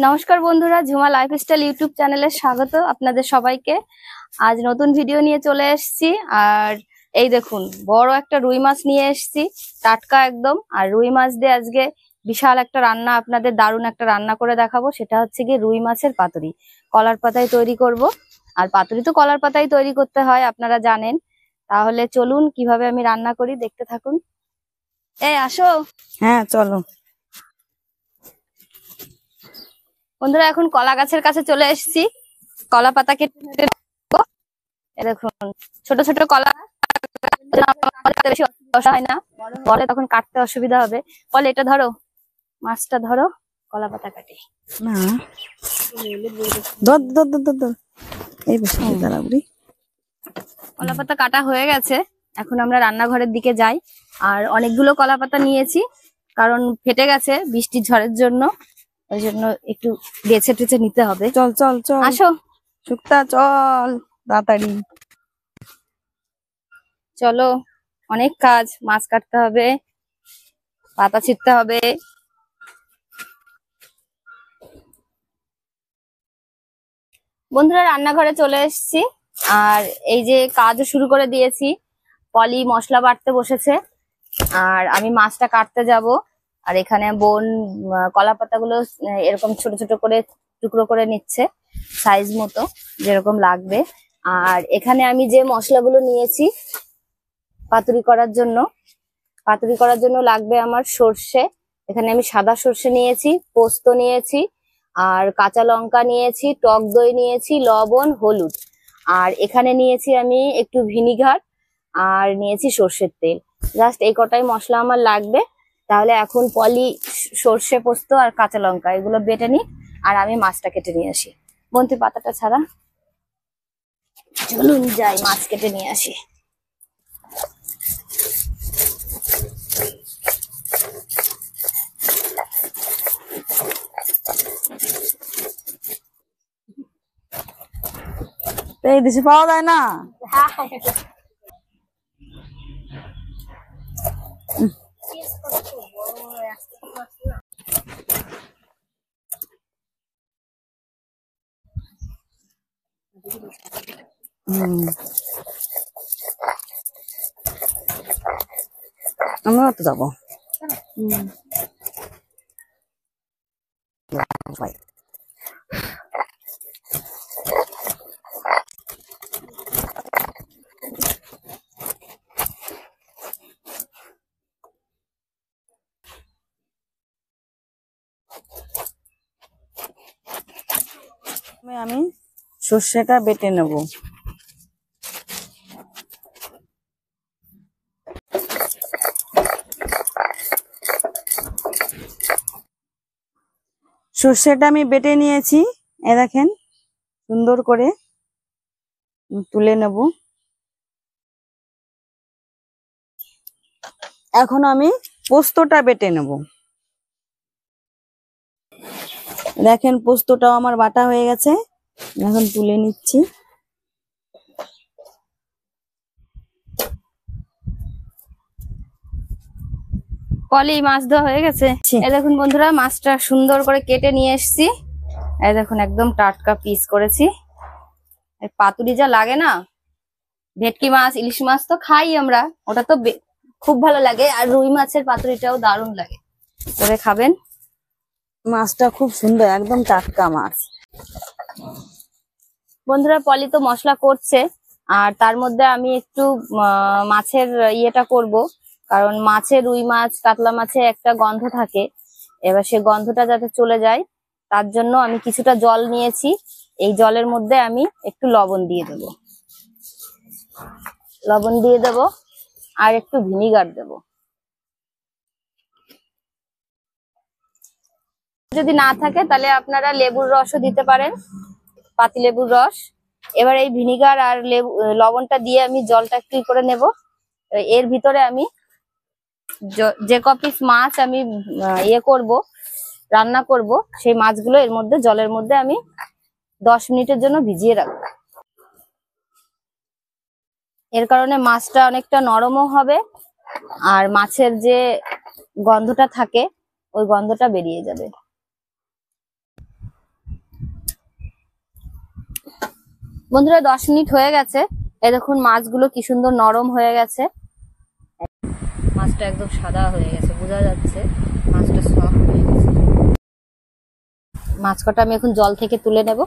নমস্কার বন্ধুরা, Jhuma lifestyle YouTube চ্যানেলে স্বাগত আপনাদের সবাইকে। আজ নতুন ভিডিও নিয়ে চলে এসেছি। আর এই দেখুন, বড় একটা রুই মাছ নিয়ে এসেছি, টাটকা একদম। আর রুই মাছ দিয়ে আজকে বিশাল একটা রান্না, আপনাদের দারুণ একটা রান্না করে দেখাবো। সেটা হচ্ছে গিয়ে রুই মাছের পাতুরি, কলার পাতায় তৈরি করব। আর পাতুরি তো কলার পাতায় তৈরি করতে হয়, আপনারা জানেন। তাহলে চলুন কিভাবে আমি রান্না করি দেখতে থাকুন। এই আসো। হ্যাঁ চলো বন্ধুরা, এখন কলা গাছের কাছে চলে এসেছি। কলা পাতা কেটে দেখুন, ছোট ছোট কলা, বেশি অসুবিধা হয় না, বলে তখন কাটতে অসুবিধা হবে। বলে এটা ধরো, মাছটা ধরো, কলা পাতা কাটে না দর দর দর দর দর এই বসে দাঁড়াবি। কলা পাতা কাটা হয়ে গেছে, এখন আমরা রান্নাঘরের দিকে যাই। আর অনেকগুলো কলা পাতা নিয়েছি, কারণ ফেটে গেছে বৃষ্টির ঝড়ের জন্য, ওই জন্য একটু বেছে টেছে নিতে হবে। চল চল চল আসো শুক্তা, চল তাড়াতাড়ি। চলো, অনেক কাজ, মাছ কাটতে হবে, পাতা ছিঁড়তে হবে। বন্ধুরা, রান্নাঘরে চলে এসেছি, আর এই যে কাজও শুরু করে দিয়েছি। পলি মশলা বাটতে বসেছে, আর আমি মাছটা কাটতে যাব। আর এখানে বোন কলা পাতাগুলো এরকম ছোট ছোট করে টুকরো করে নিচ্ছে, সাইজ মতো যেরকম লাগবে। আর এখানে আমি যে মশলাগুলো নিয়েছি পাতুরি করার জন্য লাগবে আমার সর্ষে। এখানে আমি সাদা সর্ষে নিয়েছি, পোস্ত নিয়েছি, আর কাঁচা লঙ্কা নিয়েছি, টক দই নিয়েছি, লবণ, হলুদ। আর এখানে নিয়েছি আমি একটু ভিনিগার, আর নিয়েছি সর্ষের তেল। জাস্ট এই কটাই মশলা আমার লাগবে। তাহলে এখন পলি সর্ষে, পোস্ত আর কাঁচা লঙ্কা এগুলো বেটে নিই, আর আমি মাছটা কেটে নিয়ে আসি। বন্তি পাতাটা ছাড়া, চলুন যাই মাছ কেটে নিয়ে আসি। এই দেশে পাওয়া যায় না। আমরা তো যাবো। আমি সর্ষেটা বেটে নেব। সর্ষেটা আমি বেটে নিয়েছি, এ দেখেন সুন্দর করে তুলে নেব। এখন আমি পোস্তটা বেটে নেব। দেখেন পোস্তটাও আমার বাটা হয়ে গেছে, এখন তুলে নিচ্ছি। পলি মাছ ধোয়া হয়ে গেছে। এই দেখুন বন্ধুরা, মাছটা সুন্দর করে কেটে নিয়ে এসেছি। এই দেখুন একদম টাটকা পিস করেছি। পাতুরি যা লাগে না, ভেটকি মাছ, ইলিশ মাছ তো খাই আমরা, ওটা তো খুব ভালো লাগে। আর রুই মাছের পাতুরিটাও দারুণ লাগে, করে খাবেন। মাছটা খুব সুন্দর, একদম টাটকা মাছ। বন্ধুরা, পলি তো মশলা করছে, আর তার মধ্যে আমি একটু মাছের ইয়েটা করব। কারণ মাছে, রুই মাছ, কাতলা মাছে একটা গন্ধ থাকে, এবার সে গন্ধটা যাতে চলে যায় তার জন্য আমি কিছুটা জল নিয়েছি। এই জলের মধ্যে আমি একটু লবণ দিয়ে দেব, আর একটু ভিনিগার দেব। যদি না থাকে তাহলে আপনারা লেবুর রসও দিতে পারেন, পাতিলেবুর রস। এবার এই ভিনিগার আর লবণটা দিয়ে আমি জলটা একটু করে নেব। এর ভিতরে আমি যে কপিস মাছ আমি রান্না করব, সেই মাছগুলো এর মধ্যে, জলের মধ্যে আমি 10 মিনিটের জন্য ভিজিয়ে রাখবো। এর কারণে মাছটা অনেকটা নরমও হবে, আর মাছের যে গন্ধটা থাকে ওই গন্ধটা বেরিয়ে যাবে। বন্ধুরা 10 মিনিট হয়ে গেছে। এই দেখুন মাছগুলো কি সুন্দর নরম হয়ে গেছে। মাছটা একদম সাদা হয়ে গেছে, বোঝা যাচ্ছে মাছটা সফট হয়ে গেছে। মাছ কটা আমি এখন জল থেকে তুলে নেব।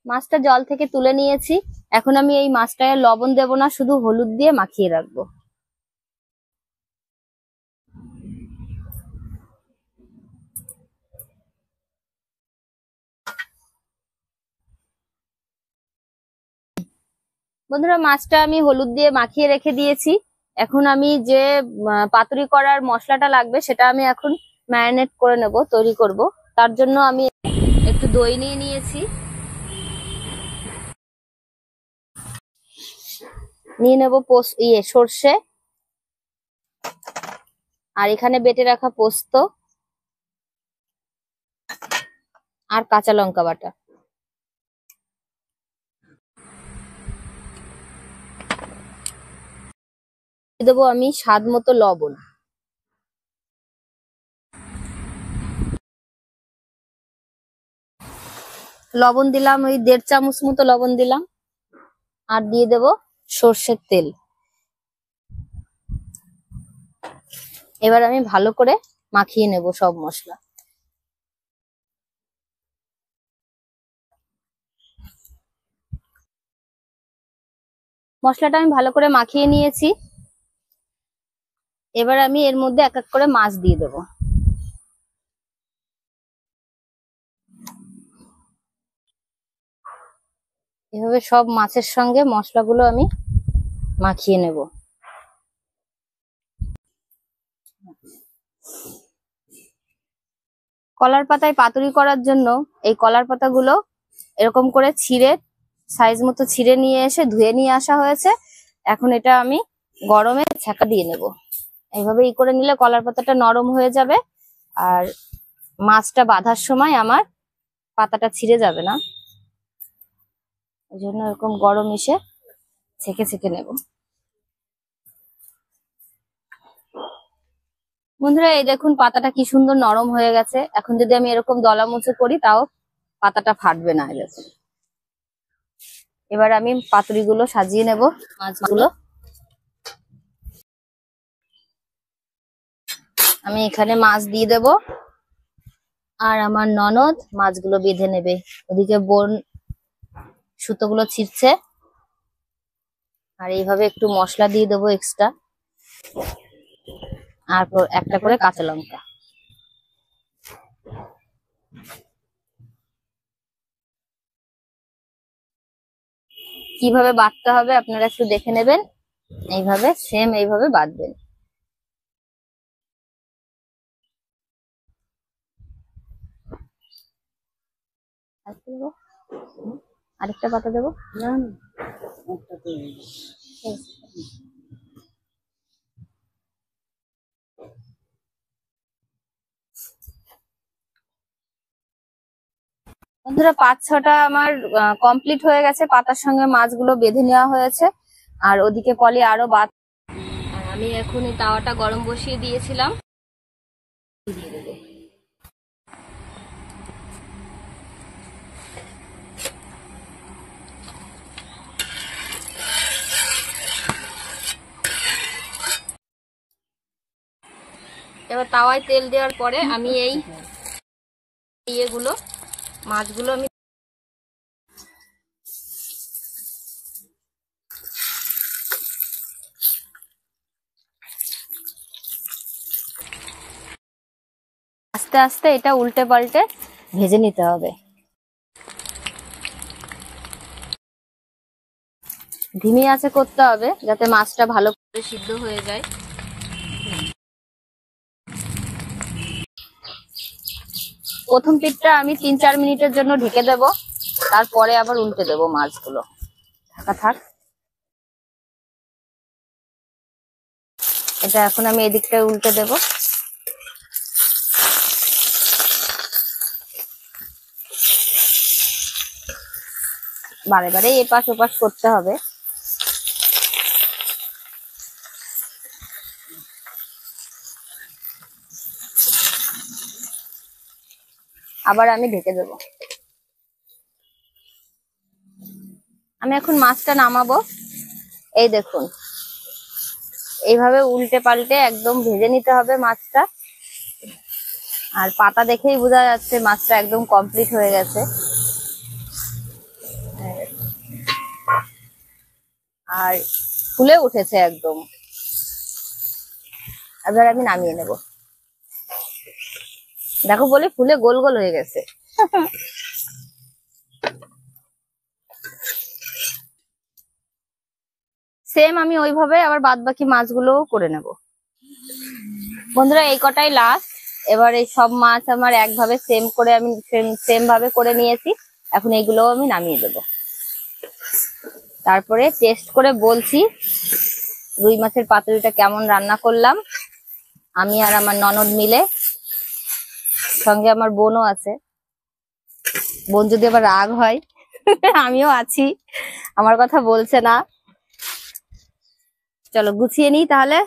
মাছটা জল থেকে তুলে নিয়েছি। এখন আমি এই মাছটায় লবণ দেব না, শুধু হলুদ দিয়ে মাখিয়ে রাখবো। বন্ধুরা মাছটা আমি হলুদ দিয়ে মাখিয়ে রেখে দিয়েছি। এখন আমি যে পাতুরি করার মশলাটা লাগবে সেটা আমি এখন ম্যারিনেট করে নেব, তৈরি করব। তার জন্য আমি একটু দই নিয়ে নিয়েছি, নিয়ে নেব সর্ষে, আর এখানে বেটে রাখা পোস্ত আর কাঁচা লঙ্কা বাটা। দেবো আমি স্বাদ মতো লবণ। লবণ দিলাম ওই 1.5 চামচ মতো লবণ দিলাম, আর দিয়ে দেব সর্ষের তেল। এবার আমি ভালো করে মাখিয়ে নেব সব মশলা। মশলাটা আমি ভালো করে মাখিয়ে নিয়েছি। এবার আমি এর মধ্যে এক এক করে মাছ দিয়ে দেব। এভাবে সব মাছের সঙ্গে মশলাগুলো আমি মাখিয়ে নেব। কলার পাতায় পাতুরি করার জন্য এই কলার পাতাগুলো এরকম করে ছিঁড়ে, সাইজ মতো ছিঁড়ে নিয়ে এসে ধুয়ে নিয়ে আসা হয়েছে। এখন এটা আমি গরমে ছ্যাঁকা দিয়ে নেব। এইভাবে করে নিলে কলার পাতাটা নরম হয়ে যাবে, আর মাছটা বাঁধার সময় আমার পাতাটা ছিঁড়ে যাবে না। ওই জন্য এরকম গরম এসে ছেঁকে ছেঁকে নেব। বন্ধুরা এই দেখুন পাতাটা কি সুন্দর নরম হয়ে গেছে। এখন যদি আমি এরকম দলামুচো করি তাও পাতাটা ফাটবে না। এবার আমি পাতুরিগুলো সাজিয়ে নেব। মাছগুলো আমি এখানে মাছ দিয়ে দেব, আর আমার ননদ মাছগুলো বেঁধে নেবে। ওদিকে বোন সুতোগুলো ছিঁড়ছে, আর এইভাবে একটু মশলা দিয়ে দেবো এক্সট্রা, আর একটা করে কাঁচা লঙ্কা। কিভাবে বাটতে হবে আপনারা একটু দেখে নেবেন। এইভাবে সেম এইভাবে বাটবেন। আরেকটা পাতা দেবো। বন্ধুরা 5-6টা আমার কমপ্লিট হয়ে গেছে। পাতার সঙ্গে মাছগুলো বেঁধে নেওয়া হয়েছে, আর ওদিকে পলি আরো আর আমি এখন এই তাওয়াটা গরম বসিয়ে দিয়েছিলাম। দিয়ে দেবো। এবার তাওয়ায় তেল দেওয়ার পরে আমি এই মাছগুলো আমি আস্তে আস্তে এটা উল্টে পাল্টে ভেজে নিতে হবে। ধিমি আঁচে করতে হবে যাতে মাছটা ভালো করে সিদ্ধ হয়ে যায়। প্রথম পিঠটা আমি 3-4 মিনিটের জন্য ঢেকে দেব, তারপরে আবার উল্টে দেব মাছগুলো। ঢাকা থাক। এটা এখন আমি এদিকটা উল্টে দেব। বারে বারে এপাশ ওপাশ করতে হবে। আবার আমি ঢেকে দেবো। আমি এখন মাছটা নামাবো। এই দেখুন, এইভাবে উল্টে পাল্টে একদম ভেজে নিতে হবে মাছটা। আর পাতা দেখেই বোঝা যাচ্ছে মাছটা একদম কমপ্লিট হয়ে গেছে। আর ফুলে উঠেছে একদম। এবার আমি নামিয়ে নেব। দেখো বলে ফুলে গোল গোল হয়ে গেছে। সেম আমি ওইভাবে আবার বাদ বাকি মাছগুলোও করে নেব। বন্ধুরা এই কটাই লাস্ট। এবার এই সব মাছ আমার একভাবে সেম করে আমি সেম ভাবে করে নিয়েছি। এখন এইগুলোও আমি নামিয়ে দেব। তারপরে টেস্ট করে বলছি রুই মাছের পাতুরিটা কেমন রান্না করলাম আমি আর আমার ননদ মিলে। সঙ্গে আমার বোনও আছে। বোন যদি আবার রাগ হয় আমিও আছি, আমার কথা বলছে না। চলো গুছিয়ে নিই তাহলে।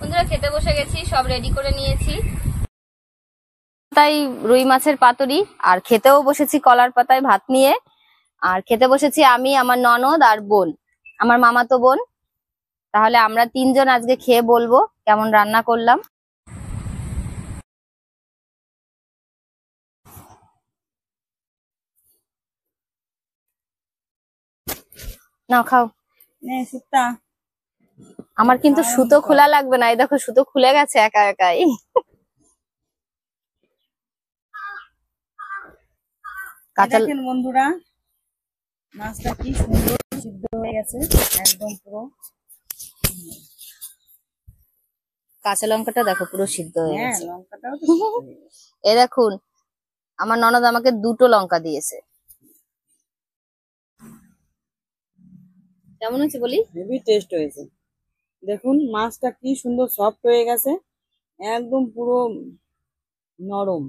বন্ধুরা খেতে বসে গেছি, সব রেডি করে নিয়েছি। তাই রুই মাছের পাতুরি, আর খেতেও বসেছি কলার পাতায় ভাত নিয়ে। আর খেতে বসেছি আমি, আমার ননদ আর বোন, আমার মামাতো বোন। তাহলে আমরা তিনজন আজকে খেয়ে বলবো কেমন রান্না করলাম। নাও খাও। সুতা আমার কিন্তু সুতো খোলা লাগবে না, এই দেখো সুতো খুলে গেছে একা একাই। কাঁচা দেখেন বন্ধুরা, মাছটা কি সুন্দর সিদ্ধ হয়ে গেছে একদম পুরো। কাঁচা লঙ্কাটা দেখো পুরো সিদ্ধ হয়ে হ্যাঁ, গেছে। লঙ্কাটাও তো সিদ্ধ হয়ে গেছে। এই দেখুন আমার ননদ আমাকে 2টো লঙ্কা দিয়েছে। কেমন হয়েছে বলি? হেভি টেস্ট হয়েছে। দেখুন মাছটা কি সুন্দর সফট হয়ে গেছে, একদম পুরো নরম।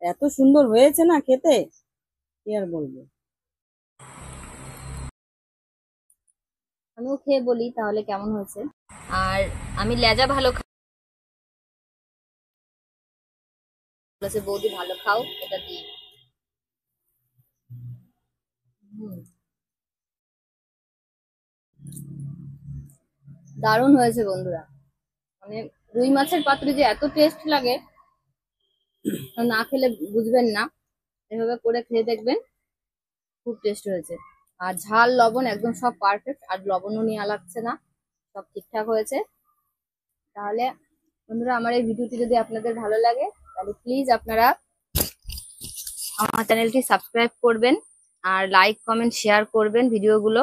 এত সুন্দর হয়েছে না খেতে, কি আর বলবো। আমিও খেয়ে বলি তাহলে কেমন হয়েছে। আর আমি লেজা ভালো বলেছে বৌদি, ভালো খাও এটা দিয়ে। দারুণ হয়েছে বন্ধুরা। মানে রুই মাছের পাতুরি যে এত টেস্ট লাগে না খেলে বুঝবেন না। এভাবে করে খেয়ে দেখবেন, খুব টেস্ট হয়েছে। আর ঝাল লবণ একদম সব পারফেক্ট, আর লবণও নেওয়া লাগছে না, সব ঠিকঠাক হয়েছে। তাহলে বন্ধুরা আমার এই ভিডিওটি যদি আপনাদের ভালো লাগে তাহলে প্লিজ আপনারা আমার চ্যানেলটি সাবস্ক্রাইব করবেন, আর লাইক কমেন্ট শেয়ার করবেন ভিডিওগুলো।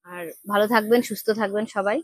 আর ভালো থাকবেন, সুস্থ থাকবেন সবাই।